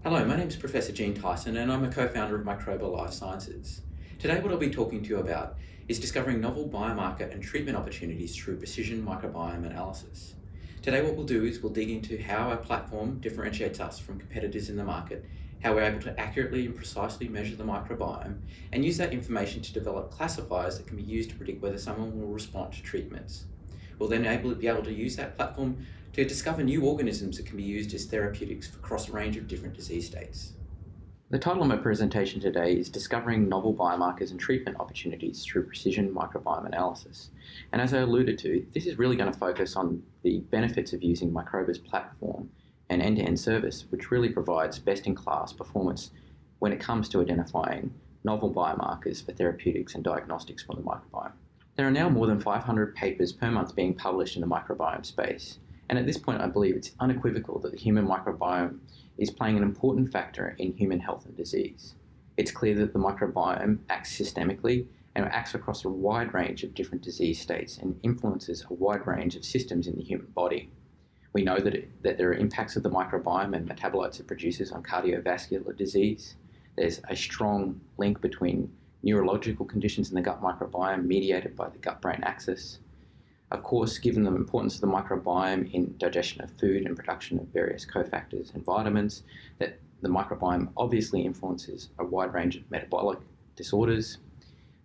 Hello, my name is Professor Gene Tyson and I'm a co-founder of Microba Life Sciences. Today what I'll be talking to you about is discovering novel biomarker and treatment opportunities through precision microbiome analysis. Today what we'll do is we'll dig into how our platform differentiates us from competitors in the market, how we're able to accurately and precisely measure the microbiome, and use that information to develop classifiers that can be used to predict whether someone will respond to treatments. We'll then be able to use that platform to discover new organisms that can be used as therapeutics across a range of different disease states. The title of my presentation today is Discovering Novel Biomarkers and Treatment Opportunities Through Precision Microbiome Analysis. And as I alluded to, this is really going to focus on the benefits of using Microba's platform and end-to-end service, which really provides best-in-class performance when it comes to identifying novel biomarkers for therapeutics and diagnostics for the microbiome. There are now more than 500 papers per month being published in the microbiome space. And at this point, I believe it's unequivocal that the human microbiome is playing an important factor in human health and disease. It's clear that the microbiome acts systemically and acts across a wide range of different disease states and influences a wide range of systems in the human body. We know that there are impacts of the microbiome and metabolites it produces on cardiovascular disease. There's a strong link between neurological conditions in the gut microbiome mediated by the gut-brain axis. Of course, given the importance of the microbiome in digestion of food and production of various cofactors and vitamins, that the microbiome obviously influences a wide range of metabolic disorders.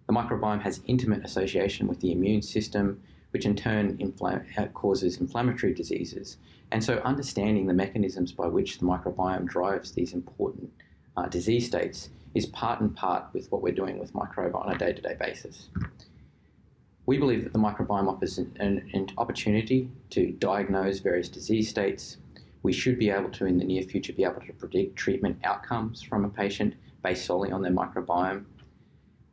The microbiome has intimate association with the immune system, which in turn causes inflammatory diseases. And so understanding the mechanisms by which the microbiome drives these important disease states is part and part with what we're doing with Microba on a day-to-day basis. We believe that the microbiome offers an opportunity to diagnose various disease states. We should be able to, in the near future, be able to predict treatment outcomes from a patient based solely on their microbiome.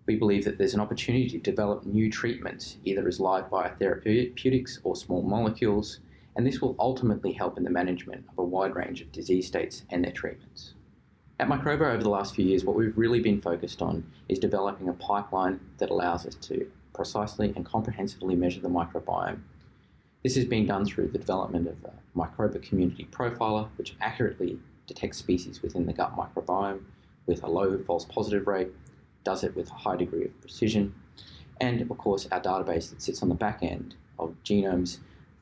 We believe that there's an opportunity to develop new treatments, either as live biotherapeutics or small molecules, and this will ultimately help in the management of a wide range of disease states and their treatments. At Microba, over the last few years, what we've really been focused on is developing a pipeline that allows us to precisely and comprehensively measure the microbiome. This is being done through the development of a Microba community profiler, which accurately detects species within the gut microbiome with a low false positive rate, does it with a high degree of precision, and of course our database that sits on the back end of genomes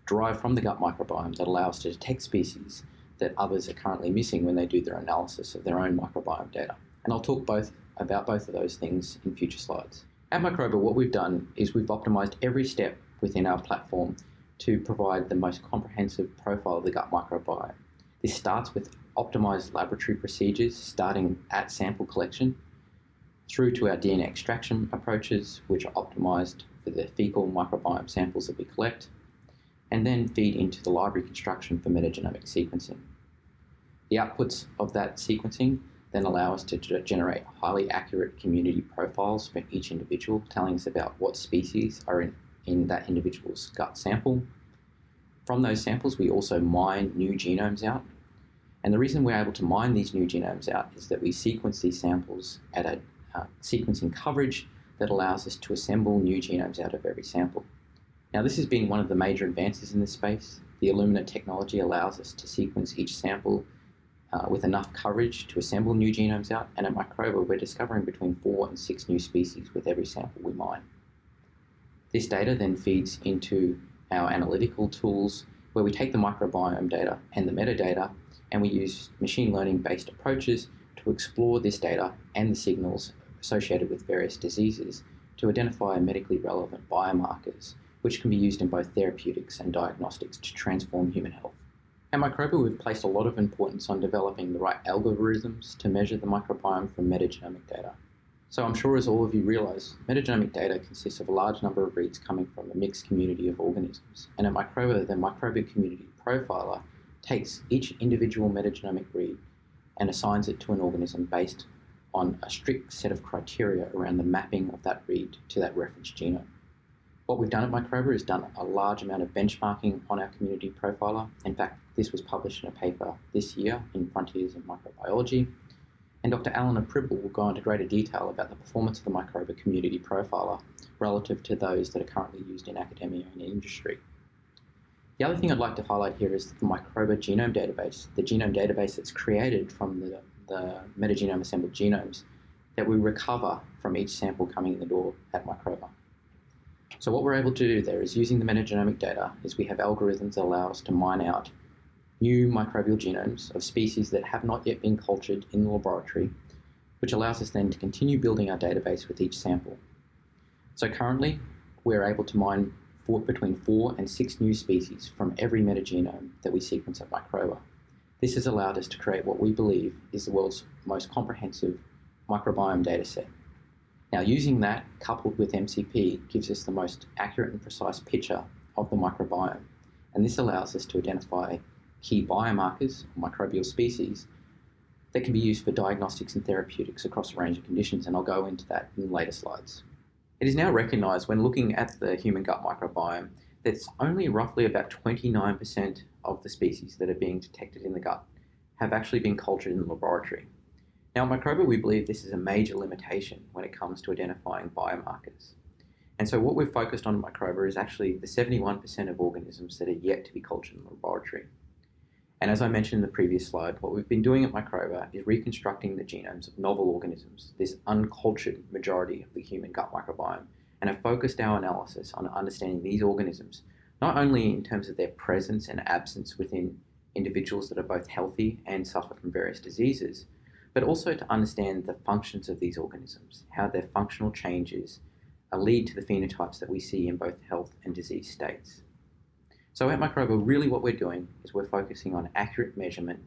derived from the gut microbiome that allows us to detect species that others are currently missing when they do their analysis of their own microbiome data. And I'll talk about both of those things in future slides. At Microba, what we've done is we've optimized every step within our platform to provide the most comprehensive profile of the gut microbiome. This starts with optimized laboratory procedures, starting at sample collection, through to our DNA extraction approaches, which are optimized for the fecal microbiome samples that we collect, and then feed into the library construction for metagenomic sequencing. The outputs of that sequencing then allow us to generate highly accurate community profiles for each individual, telling us about what species are in that individual's gut sample. From those samples, we also mine new genomes out. And the reason we're able to mine these new genomes out is that we sequence these samples at a sequencing coverage that allows us to assemble new genomes out of every sample. Now, this has been one of the major advances in this space. The Illumina technology allows us to sequence each sample with enough coverage to assemble new genomes out, and at Microba we're discovering between 4 and 6 new species with every sample we mine. This data then feeds into our analytical tools where we take the microbiome data and the metadata and we use machine learning based approaches to explore this data and the signals associated with various diseases to identify medically relevant biomarkers which can be used in both therapeutics and diagnostics to transform human health. At Microba, we've placed a lot of importance on developing the right algorithms to measure the microbiome from metagenomic data. So I'm sure, as all of you realize, metagenomic data consists of a large number of reads coming from a mixed community of organisms. And at Microba, the Microbial Community Profiler takes each individual metagenomic read and assigns it to an organism based on a strict set of criteria around the mapping of that read to that reference genome. What we've done at Microba is done a large amount of benchmarking on our community profiler. In fact, this was published in a paper this year in Frontiers in Microbiology. And Dr. Alana Pribble will go into greater detail about the performance of the Microba community profiler relative to those that are currently used in academia and industry. The other thing I'd like to highlight here is the Microba genome database, the genome database that's created from the the metagenome assembled genomes that we recover from each sample coming in the door at Microba. So what we're able to do there is, using the metagenomic data, is we have algorithms that allow us to mine out new microbial genomes of species that have not yet been cultured in the laboratory, which allows us then to continue building our database with each sample. So currently, we're able to mine between 4 and 6 new species from every metagenome that we sequence at Microba. This has allowed us to create what we believe is the world's most comprehensive microbiome dataset. Now, using that coupled with MCP gives us the most accurate and precise picture of the microbiome, and this allows us to identify key biomarkers, or microbial species, that can be used for diagnostics and therapeutics across a range of conditions, and I'll go into that in later slides. It is now recognised when looking at the human gut microbiome that it's only roughly about 29% of the species that are being detected in the gut have actually been cultured in the laboratory. Now at Microba, we believe this is a major limitation when it comes to identifying biomarkers. And so what we've focused on at Microba is actually the 71% of organisms that are yet to be cultured in the laboratory. And as I mentioned in the previous slide, what we've been doing at Microba is reconstructing the genomes of novel organisms, this uncultured majority of the human gut microbiome, and have focused our analysis on understanding these organisms, not only in terms of their presence and absence within individuals that are both healthy and suffer from various diseases, but also to understand the functions of these organisms, how their functional changes lead to the phenotypes that we see in both health and disease states. So at Microba, really what we're doing is we're focusing on accurate measurement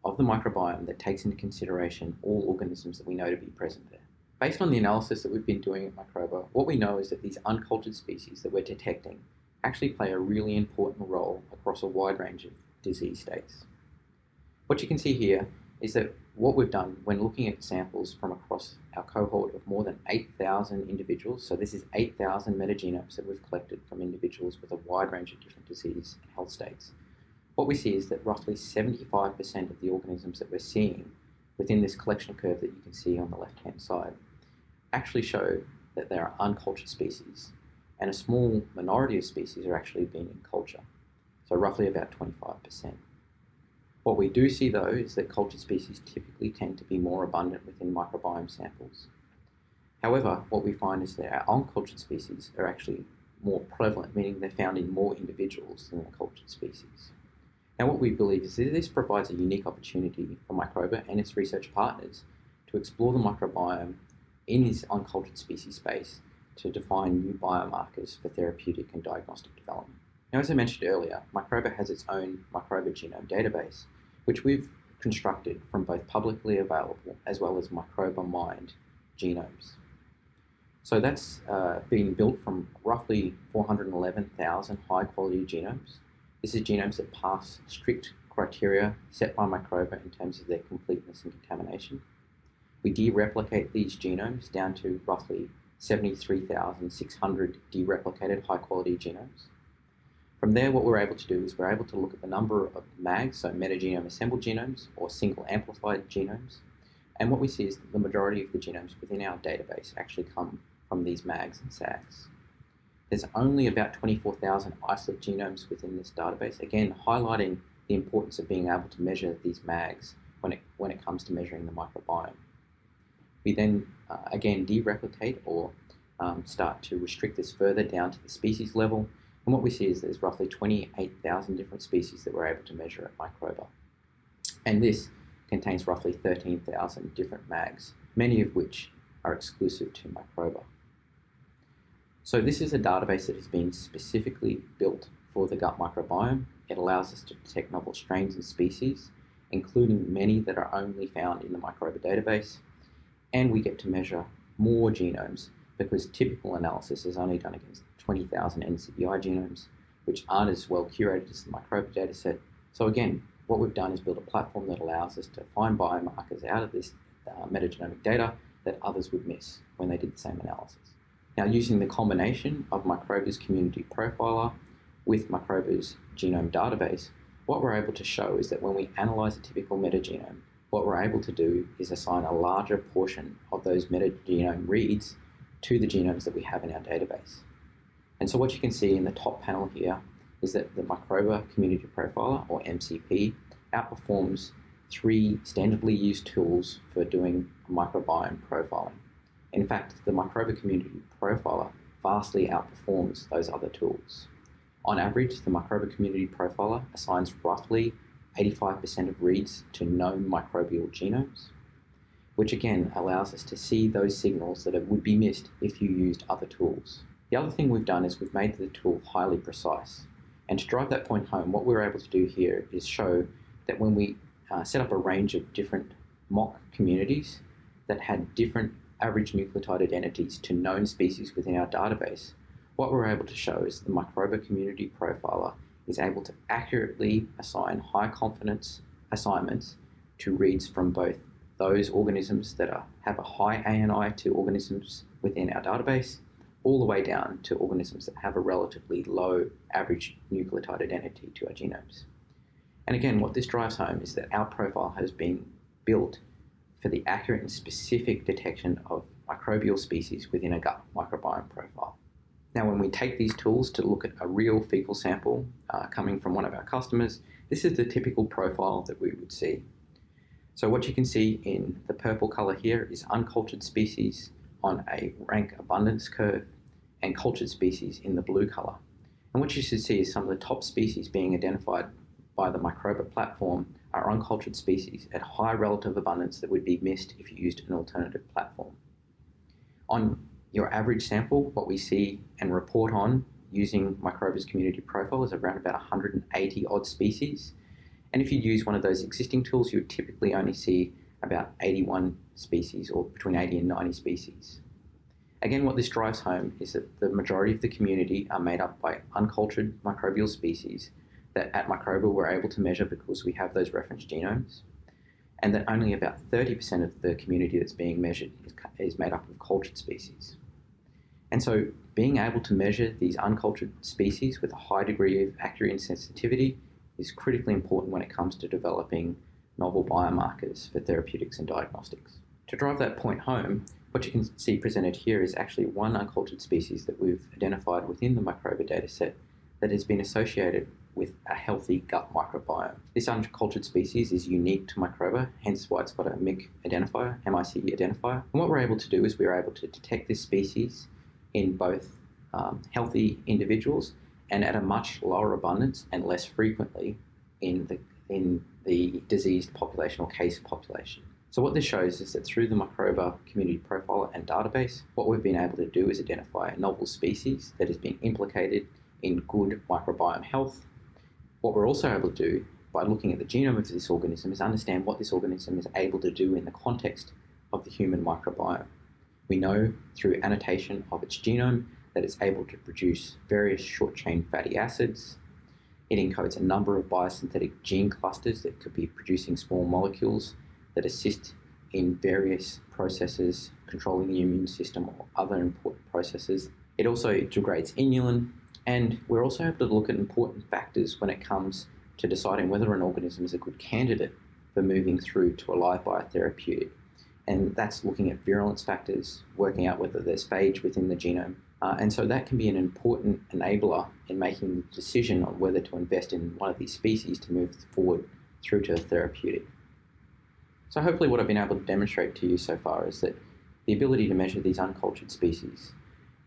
of the microbiome that takes into consideration all organisms that we know to be present there. Based on the analysis that we've been doing at Microba, what we know is that these uncultured species that we're detecting actually play a really important role across a wide range of disease states. What you can see here is that what we've done when looking at samples from across our cohort of more than 8,000 individuals, so this is 8,000 metagenomes that we've collected from individuals with a wide range of different disease and health states, what we see is that roughly 75% of the organisms that we're seeing within this collection curve that you can see on the left-hand side actually show that they are uncultured species, and a small minority of species are actually being in culture, so roughly about 25%. What we do see, though, is that cultured species typically tend to be more abundant within microbiome samples. However, what we find is that our uncultured species are actually more prevalent, meaning they're found in more individuals than the cultured species. Now, what we believe is that this provides a unique opportunity for Microba and its research partners to explore the microbiome in this uncultured species space to define new biomarkers for therapeutic and diagnostic development. Now, as I mentioned earlier, Microba has its own Microba genome database, which we've constructed from both publicly available as well as Microba mined genomes. So that's been built from roughly 411,000 high-quality genomes. This is genomes that pass strict criteria set by Microba in terms of their completeness and contamination. We de-replicate these genomes down to roughly 73,600 de-replicated high-quality genomes. From there, what we're able to do is we're able to look at the number of MAGs, so metagenome assembled genomes, or single amplified genomes. And what we see is that the majority of the genomes within our database actually come from these MAGs and SAGs. There's only about 24,000 isolate genomes within this database, again, highlighting the importance of being able to measure these MAGs when it comes to measuring the microbiome. We then, again, de-replicate or start to restrict this further down to the species level. And what we see is there's roughly 28,000 different species that we're able to measure at Microba. And this contains roughly 13,000 different MAGs, many of which are exclusive to Microba. So this is a database that has been specifically built for the gut microbiome. It allows us to detect novel strains and species, including many that are only found in the Microba database. And we get to measure more genomes because typical analysis is only done against 20,000 NCBI genomes, which aren't as well curated as the Microba dataset. So again, what we've done is build a platform that allows us to find biomarkers out of this metagenomic data that others would miss when they did the same analysis. Now, using the combination of Microba's community profiler with Microba's genome database, what we're able to show is that when we analyze a typical metagenome, what we're able to do is assign a larger portion of those metagenome reads to the genomes that we have in our database. And so what you can see in the top panel here is that the Microba Community Profiler, or MCP, outperforms 3 standardly used tools for doing microbiome profiling. In fact, the Microba Community Profiler vastly outperforms those other tools. On average, the Microba Community Profiler assigns roughly 85% of reads to known microbial genomes, which again allows us to see those signals that would be missed if you used other tools. The other thing we've done is we've made the tool highly precise. And to drive that point home, what we're able to do here is show that when we set up a range of different mock communities that had different average nucleotide identities to known species within our database, what we're able to show is the Microba Community Profiler is able to accurately assign high confidence assignments to reads from both those organisms that have a high ANI to organisms within our database, all the way down to organisms that have a relatively low average nucleotide identity to our genomes. And again, what this drives home is that our profile has been built for the accurate and specific detection of microbial species within a gut microbiome profile. Now, when we take these tools to look at a real fecal sample coming from one of our customers, this is the typical profile that we would see. So what you can see in the purple color here is uncultured species on a rank abundance curve and cultured species in the blue color. And what you should see is some of the top species being identified by the Microba platform are uncultured species at high relative abundance that would be missed if you used an alternative platform. On your average sample, what we see and report on using Microba's community profile is around about 180 odd species. And if you use one of those existing tools, you would typically only see about 81 species, or between 80 and 90 species. Again, what this drives home is that the majority of the community are made up by uncultured microbial species that at Microba we're able to measure because we have those reference genomes, and that only about 30% of the community that's being measured is made up of cultured species. And so being able to measure these uncultured species with a high degree of accuracy and sensitivity is critically important when it comes to developing novel biomarkers for therapeutics and diagnostics. To drive that point home, what you can see presented here is actually one uncultured species that we've identified within the Microba dataset that has been associated with a healthy gut microbiome. This uncultured species is unique to Microba, hence why it's got a MIC identifier, MIC identifier. And what we're able to do is we're able to detect this species in both healthy individuals and at a much lower abundance and less frequently in the diseased population or case population. So what this shows is that through the Microba Community Profiler and database, what we've been able to do is identify a novel species that has been implicated in good microbiome health. What we're also able to do by looking at the genome of this organism is understand what this organism is able to do in the context of the human microbiome. We know through annotation of its genome that it's able to produce various short-chain fatty acids. It encodes a number of biosynthetic gene clusters that could be producing small molecules that assist in various processes controlling the immune system or other important processes. It also degrades inulin, and we're also able to look at important factors when it comes to deciding whether an organism is a good candidate for moving through to a live biotherapeutic. And that's looking at virulence factors, working out whether there's phage within the genome. And so that can be an important enabler in making the decision on whether to invest in one of these species to move forward through to a therapeutic. So hopefully what I've been able to demonstrate to you so far is that the ability to measure these uncultured species,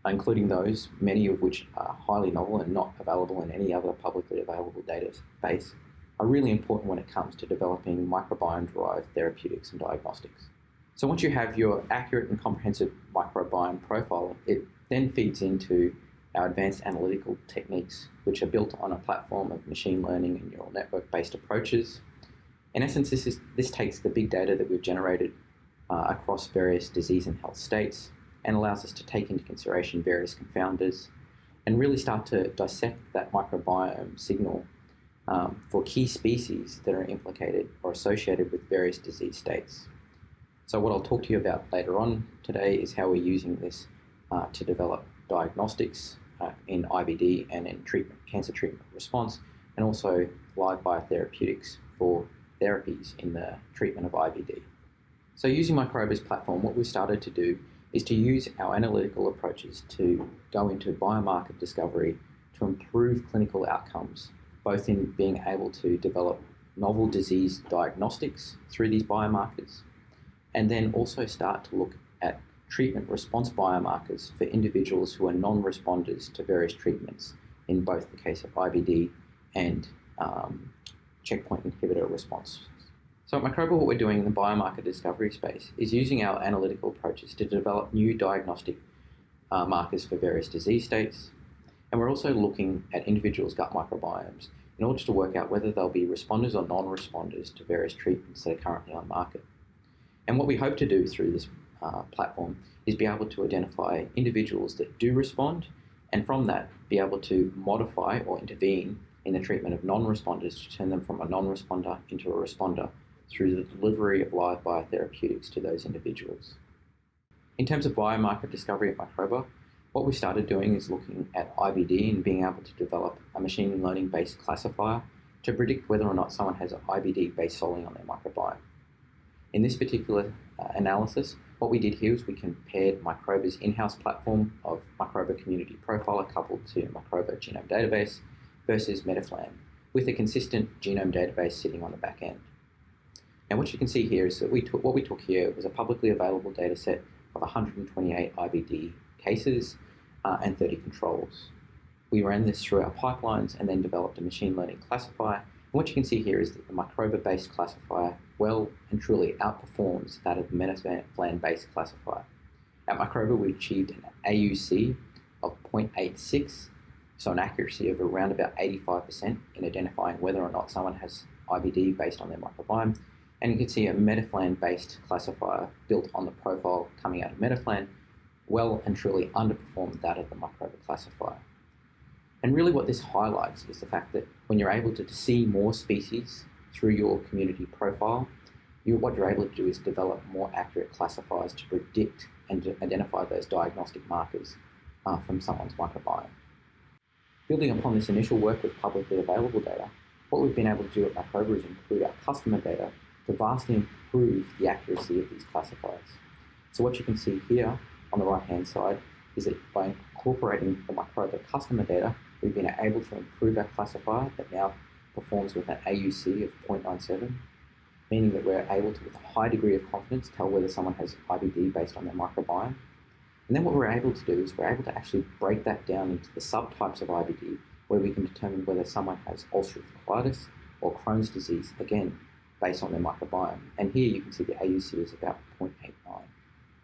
including those, many of which are highly novel and not available in any other publicly available database, are really important when it comes to developing microbiome-derived therapeutics and diagnostics. So once you have your accurate and comprehensive microbiome profile, it then feeds into our advanced analytical techniques, which are built on a platform of machine learning and neural network-based approaches. In essence, this takes the big data that we've generated across various disease and health states and allows us to take into consideration various confounders and really start to dissect that microbiome signal for key species that are implicated or associated with various disease states. So what I'll talk to you about later on today is how we're using this to develop diagnostics in IBD and in cancer treatment response, and also live biotherapeutics for therapies in the treatment of IBD. So using Microba's platform, what we've started to do is to use our analytical approaches to go into biomarker discovery to improve clinical outcomes, both in being able to develop novel disease diagnostics through these biomarkers, and then also start to look at treatment response biomarkers for individuals who are non-responders to various treatments in both the case of IBD and checkpoint inhibitor response. So at Microba, what we're doing in the biomarker discovery space is using our analytical approaches to develop new diagnostic markers for various disease states, and we're also looking at individuals' gut microbiomes in order to work out whether they'll be responders or non-responders to various treatments that are currently on market. And what we hope to do through this platform is be able to identify individuals that do respond, and from that be able to modify or intervene in the treatment of non-responders to turn them from a non-responder into a responder through the delivery of live biotherapeutics to those individuals. In terms of biomarker discovery at Microba, what we started doing is looking at IBD and being able to develop a machine learning-based classifier to predict whether or not someone has an IBD based solely on their microbiome. In this particular analysis, what we did here is we compared Microba's in-house platform of Microba Community Profiler coupled to Microba Genome Database versus Metaflan, with a consistent genome database sitting on the back end. And what you can see here is that what we took here was a publicly available data set of 128 IBD cases and 30 controls. We ran this through our pipelines and then developed a machine learning classifier. And what you can see here is that the Microba-based classifier well and truly outperforms that of the Metaflan-based classifier. At Microba, we achieved an AUC of 0.86, so an accuracy of around about 85% in identifying whether or not someone has IBD based on their microbiome. And you can see a Metaflan-based classifier built on the profile coming out of Metaflan well and truly underperformed that of the Microba classifier. And really what this highlights is the fact that when you're able to see more species through your community profile, what you're able to do is develop more accurate classifiers to predict and to identify those diagnostic markers from someone's microbiome. Building upon this initial work with publicly available data, what we've been able to do at Microba is include our customer data to vastly improve the accuracy of these classifiers. So what you can see here on the right-hand side is that by incorporating the Microba customer data, we've been able to improve our classifier that now performs with an AUC of 0.97, meaning that we're able to, with a high degree of confidence, tell whether someone has IBD based on their microbiome. And then what we're able to do is we're able to actually break that down into the subtypes of IBD, where we can determine whether someone has ulcerative colitis or Crohn's disease, again, based on their microbiome. And here you can see the AUC is about 0.89.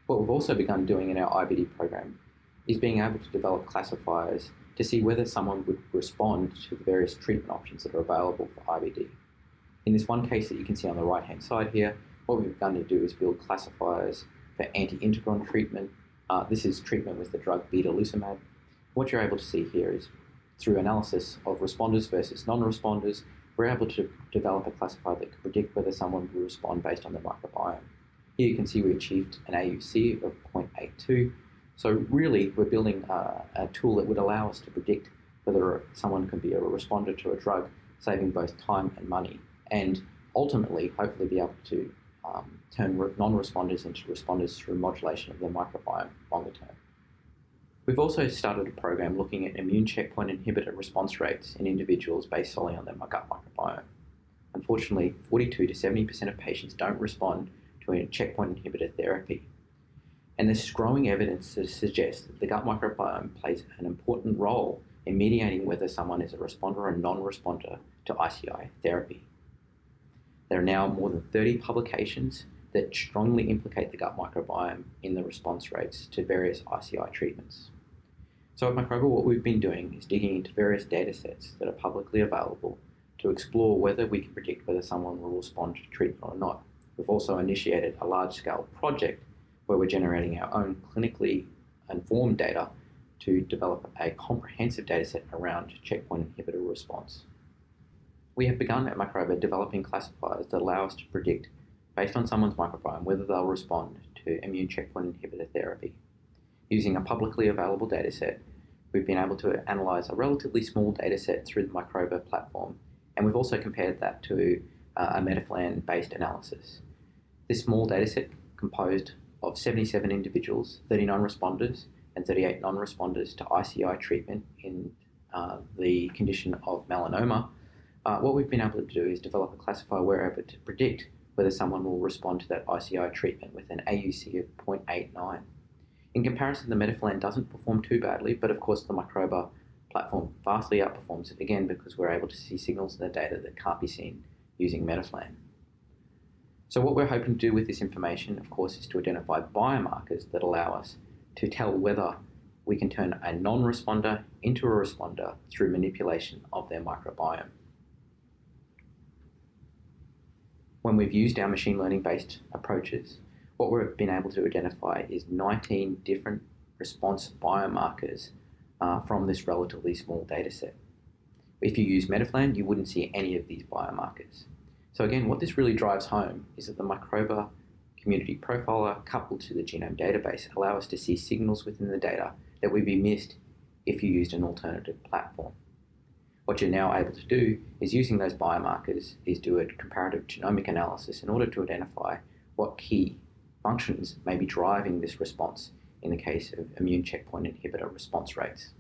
What we've also begun doing in our IBD program is being able to develop classifiers to see whether someone would respond to the various treatment options that are available for IBD. In this one case that you can see on the right-hand side here, what we've begun to do is build classifiers for anti-integron treatment. This is treatment with the drug betalucimab. What you're able to see here is through analysis of responders versus non-responders, we're able to develop a classifier that can predict whether someone will respond based on their microbiome. Here you can see we achieved an AUC of 0.82. So really, we're building a tool that would allow us to predict whether someone can be a responder to a drug, saving both time and money, and ultimately, hopefully be able to turn non-responders into responders through modulation of their microbiome longer term. We've also started a program looking at immune checkpoint inhibitor response rates in individuals based solely on their gut microbiome. Unfortunately, 42 to 70% of patients don't respond to a checkpoint inhibitor therapy. And there's growing evidence to suggest that the gut microbiome plays an important role in mediating whether someone is a responder or a non-responder to ICI therapy. There are now more than 30 publications that strongly implicate the gut microbiome in the response rates to various ICI treatments. So at Microba, what we've been doing is digging into various data sets that are publicly available to explore whether we can predict whether someone will respond to treatment or not. We've also initiated a large-scale project where we're generating our own clinically informed data to develop a comprehensive data set around checkpoint inhibitor response. We have begun at Microba developing classifiers that allow us to predict, based on someone's microbiome, whether they'll respond to immune checkpoint inhibitor therapy. Using a publicly available data set, we've been able to analyze a relatively small data set through the Microba platform, and we've also compared that to a Metaflan-based analysis. This small data set composed of 77 individuals, 39 responders, and 38 non-responders to ICI treatment in the condition of melanoma, What we've been able to do is develop a classifier where we're able to predict whether someone will respond to that ICI treatment with an AUC of 0.89. In comparison, the metaflan doesn't perform too badly, but of course the Microba platform vastly outperforms it, again because we're able to see signals in the data that can't be seen using metaflan. So what we're hoping to do with this information, of course, is to identify biomarkers that allow us to tell whether we can turn a non-responder into a responder through manipulation of their microbiome. When we've used our machine learning-based approaches, what we've been able to identify is 19 different response biomarkers from this relatively small data set. If you use metaflan, you wouldn't see any of these biomarkers. So again, what this really drives home is that the Microba community profiler coupled to the genome database allow us to see signals within the data that would be missed if you used an alternative platform. What you're now able to do is, using those biomarkers, is do a comparative genomic analysis in order to identify what key functions may be driving this response in the case of immune checkpoint inhibitor response rates,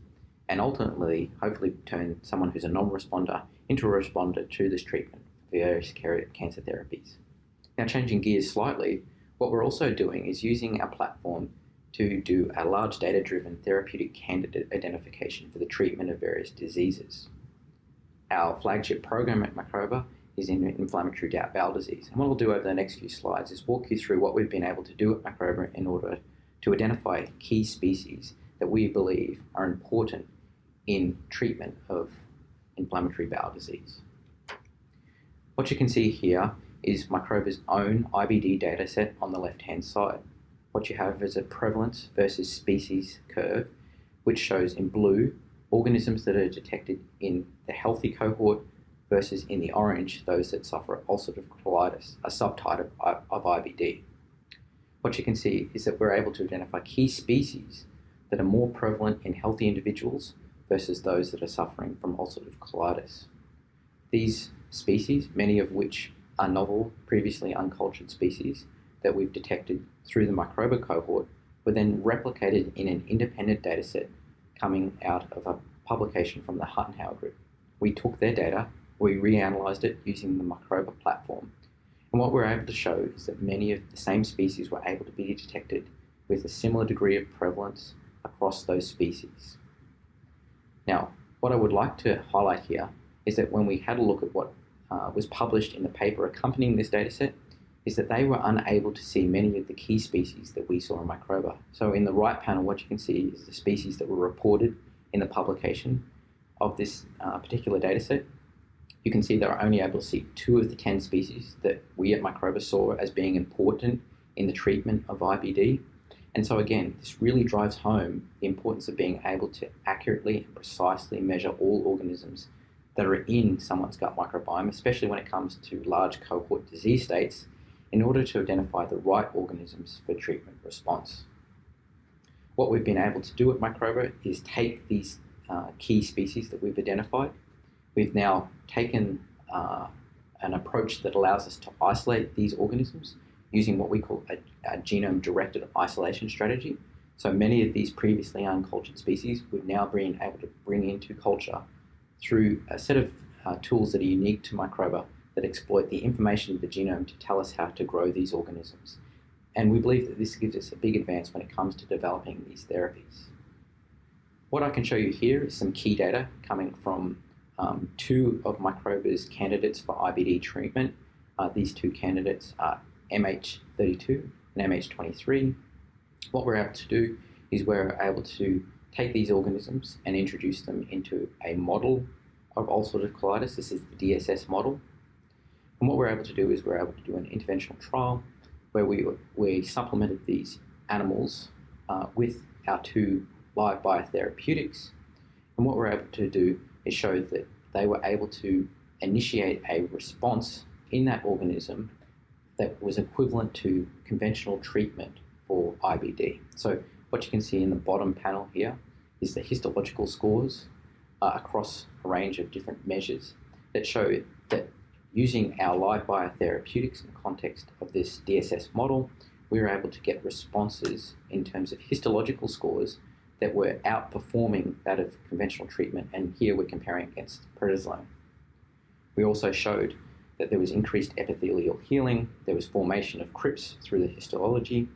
and ultimately, hopefully, turn someone who's a non-responder into a responder to this treatment for various cancer therapies. Now, changing gears slightly, what we're also doing is using our platform to do a large data-driven therapeutic candidate identification for the treatment of various diseases. Our flagship program at Microba is in inflammatory bowel disease. And what I'll do over the next few slides is walk you through what we've been able to do at Microba in order to identify key species that we believe are important in treatment of inflammatory bowel disease. What you can see here is Microba's own IBD dataset on the left-hand side. What you have is a prevalence versus species curve, which shows in blue organisms that are detected in the healthy cohort versus in the orange those that suffer ulcerative colitis, a subtype of IBD. What you can see is that we're able to identify key species that are more prevalent in healthy individuals versus those that are suffering from ulcerative colitis. These species, many of which are novel, previously uncultured species that we've detected through the Microba cohort, were then replicated in an independent dataset coming out of a publication from the Huttenhauer group. We took their data, we reanalyzed it using the Microba platform, and what we're able to show is that many of the same species were able to be detected with a similar degree of prevalence across those species. Now, what I would like to highlight here is that when we had a look at what was published in the paper accompanying this dataset, is that they were unable to see many of the key species that we saw in Microba. So in the right panel, what you can see is the species that were reported in the publication of this particular dataset. You can see they were only able to see 2 of the 10 species that we at Microba saw as being important in the treatment of IBD. And so again, this really drives home the importance of being able to accurately and precisely measure all organisms that are in someone's gut microbiome, especially when it comes to large cohort disease states, in order to identify the right organisms for treatment response. What we've been able to do at Microba is take these key species that we've identified. We've now taken an approach that allows us to isolate these organisms using what we call a genome-directed isolation strategy. So many of these previously uncultured species we've now been able to bring into culture through a set of tools that are unique to Microba that exploit the information of the genome to tell us how to grow these organisms. And we believe that this gives us a big advance when it comes to developing these therapies. What I can show you here is some key data coming from 2 of Microba's candidates for IBD treatment. These 2 candidates are MH32 and MH23. What we're able to do is we're able to take these organisms and introduce them into a model of ulcerative colitis. This is the DSS model. And what we're able to do is we're able to do an interventional trial where we supplemented these animals with our 2 live biotherapeutics. And what we're able to do is show that they were able to initiate a response in that organism that was equivalent to conventional treatment for IBD. So what you can see in the bottom panel here is the histological scores across a range of different measures that show that using our live biotherapeutics in the context of this DSS model, we were able to get responses in terms of histological scores that were outperforming that of conventional treatment, and here we're comparing against prednisolone. We also showed that there was increased epithelial healing, there was formation of crypts through the histology,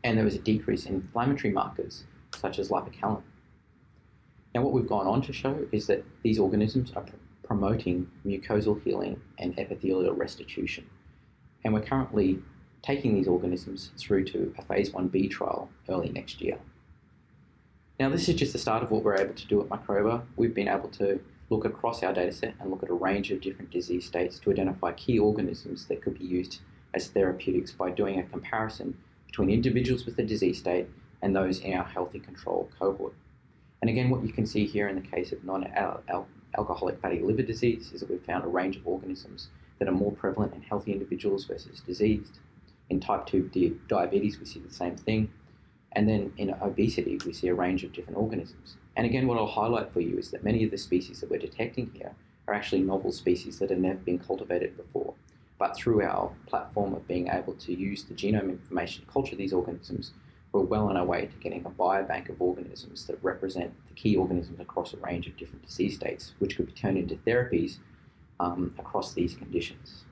and there was a decrease in inflammatory markers such as lipocalin. Now, what we've gone on to show is that these organisms are promoting mucosal healing and epithelial restitution. And we're currently taking these organisms through to a phase 1b trial early next year. Now, this is just the start of what we're able to do at Microba. We've been able to look across our dataset and look at a range of different disease states to identify key organisms that could be used as therapeutics by doing a comparison between individuals with the disease state and those in our healthy control cohort. And again, what you can see here in the case of non-alcoholic fatty liver disease is that we've found a range of organisms that are more prevalent in healthy individuals versus diseased. In type 2 diabetes, we see the same thing. And then in obesity, we see a range of different organisms. And again, what I'll highlight for you is that many of the species that we're detecting here are actually novel species that have never been cultivated before. But through our platform of being able to use the genome information to culture these organisms, we're well on our way to getting a biobank of organisms that represent the key organisms across a range of different disease states, which could be turned into therapies across these conditions.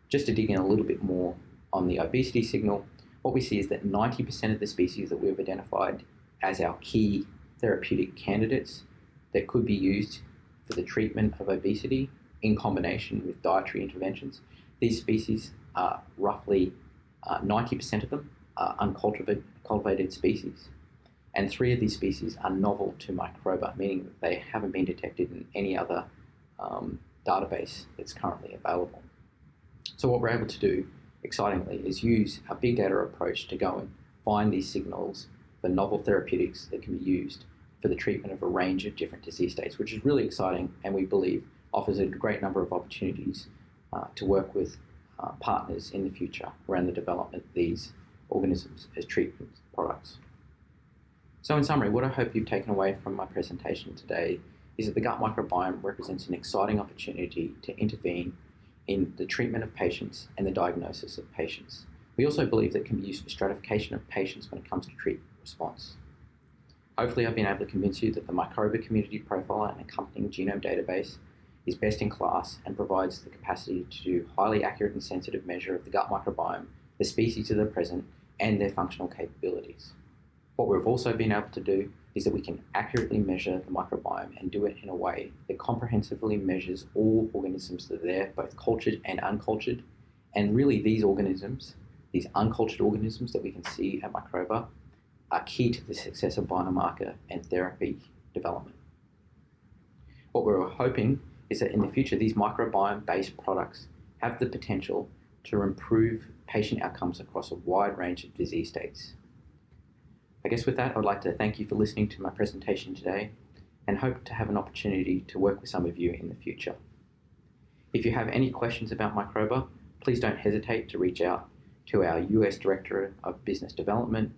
Just to dig in a little bit more on the obesity signal, what we see is that 90% of the species that we've identified as our key therapeutic candidates that could be used for the treatment of obesity in combination with dietary interventions, these species are roughly 90% of them are uncultivated species. And 3 of these species are novel to Microba, meaning that they haven't been detected in any other database that's currently available. So what we're able to do, excitingly, is use our big data approach to go and find these signals for novel therapeutics that can be used for the treatment of a range of different disease states, which is really exciting and we believe offers a great number of opportunities to work with partners in the future around the development of these organisms as treatment products. So in summary, what I hope you've taken away from my presentation today is that the gut microbiome represents an exciting opportunity to intervene in the treatment of patients and the diagnosis of patients. We also believe that it can be used for stratification of patients when it comes to treatment response. Hopefully I've been able to convince you that the Microba community profiler and accompanying genome database is best in class and provides the capacity to do highly accurate and sensitive measure of the gut microbiome, the species that are present, and their functional capabilities. What we've also been able to do is that we can accurately measure the microbiome and do it in a way that comprehensively measures all organisms that are there, both cultured and uncultured. And really these organisms, these uncultured organisms that we can see at Microba, are key to the success of biomarker and therapy development. What we're hoping is that in the future, these microbiome-based products have the potential to improve patient outcomes across a wide range of disease states. I guess with that, I'd like to thank you for listening to my presentation today and hope to have an opportunity to work with some of you in the future. If you have any questions about Microba, please don't hesitate to reach out to our US Director of Business Development,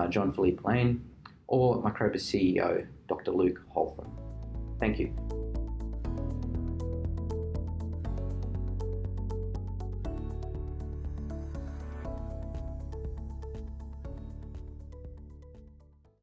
John Philippe Lane, or Microba's CEO, Dr. Luke Holford. Thank you.